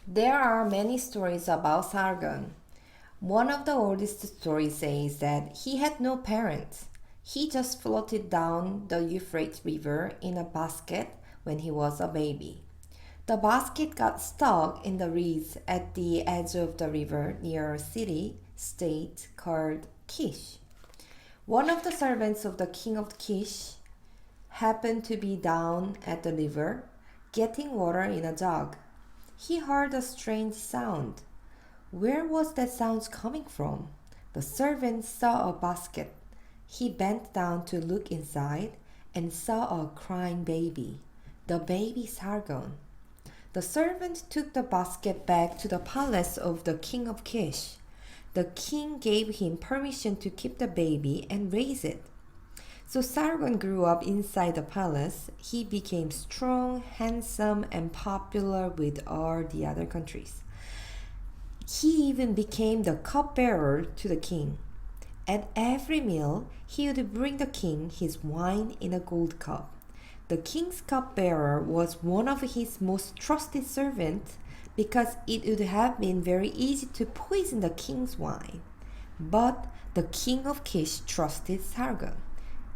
There are many stories about Sargon. One of the oldest stories says that he had no parents. He just floated down the Euphrates River in a basket when he was a baby. The basket got stuck in the reeds at the edge of the river near a city state called Kish. One of the servants of the king of Kish happened to be down at the river, getting water in a jug. He heard a strange sound. Where was that sound coming from? The servant saw a basket. He bent down to look inside and saw a crying baby, the baby Sargon. The servant took the basket back to the palace of the king of Kish. The king gave him permission to keep the baby and raise it. So Sargon grew up inside the palace. He became strong, handsome, and popular with all the other countries. He even became the cupbearer to the king. At every meal, he would bring the king his wine in a gold cup. The king's cupbearer was one of his most trusted servants because it would have been very easy to poison the king's wine. But the king of Kish trusted Sargon.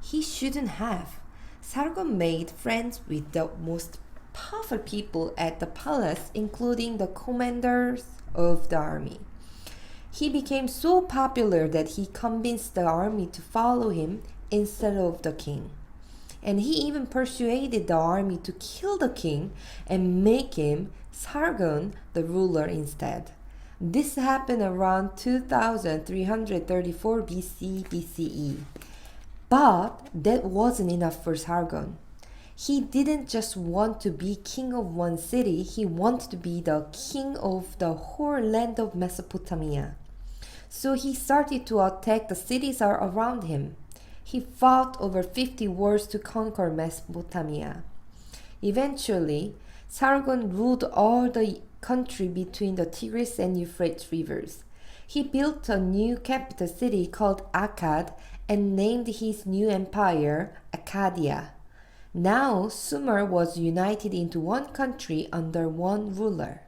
He shouldn't have. Sargon made friends with the most powerful people at the palace, including the commanders of the army. He became so popular that he convinced the army to follow him instead of the king. And he even persuaded the army to kill the king and make him, Sargon, the ruler instead. This happened around 2334 BCE. But that wasn't enough for Sargon. He didn't just want to be king of one city, he wanted to be the king of the whole land of Mesopotamia. So he started to attack the cities around him. He fought over 50 wars to conquer Mesopotamia. Eventually, Sargon ruled all the country between the Tigris and Euphrates rivers. He built a new capital city called Akkad and named his new empire Akkadia. Now Sumer was united into one country under one ruler.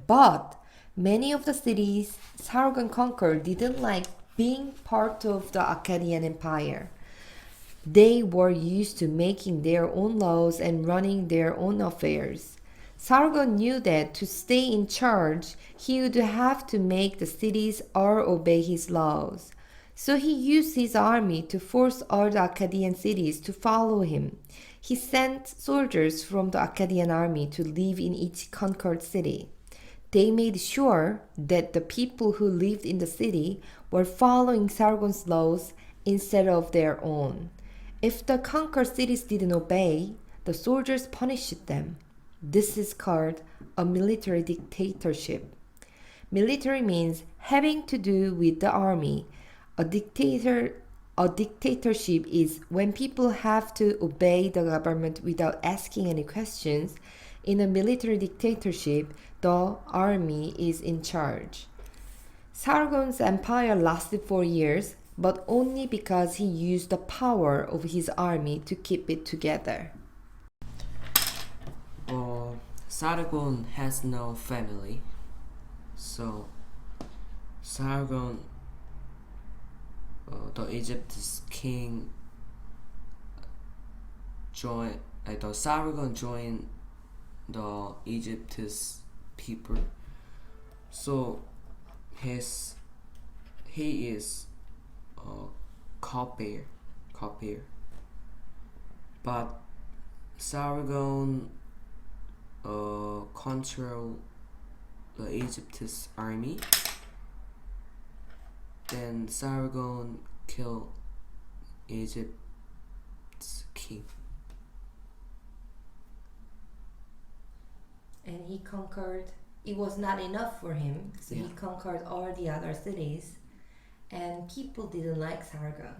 But many of the cities Sargon conquered didn't like being part of the Akkadian Empire. They were used to making their own laws and running their own affairs. Sargon knew that to stay in charge, he would have to make the cities all obey his laws. So he used his army to force all the Akkadian cities to follow him. He sent soldiers from the Akkadian army to live in each conquered city. They made sure that the people who lived in the city were following Sargon's laws instead of their own. If the conquered cities didn't obey, the soldiers punished them. This is called a military dictatorship. Military means having to do with the army. A dictatorship is when people have to obey the government without asking any questions. In a military dictatorship, the army is in charge. Sargon's empire lasted for years, but only because he used the power of his army to keep it together. Sargon has no family, so Sargon, the Egypt's king, Sargon joined the Egypt's people. So he is a cupbearer, but Sargon control the Egypt's army. Then Sargon killed Egypt's king. And he conquered, it was not enough for him, so he conquered all the other cities. And people didn't like Sargon.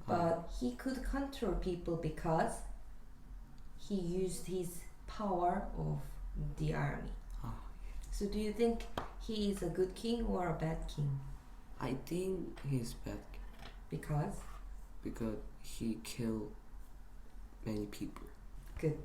But he could control people because he used his power of the army. So do you think he is a good king or a bad king? I think he's bad Because because he killed many people. good.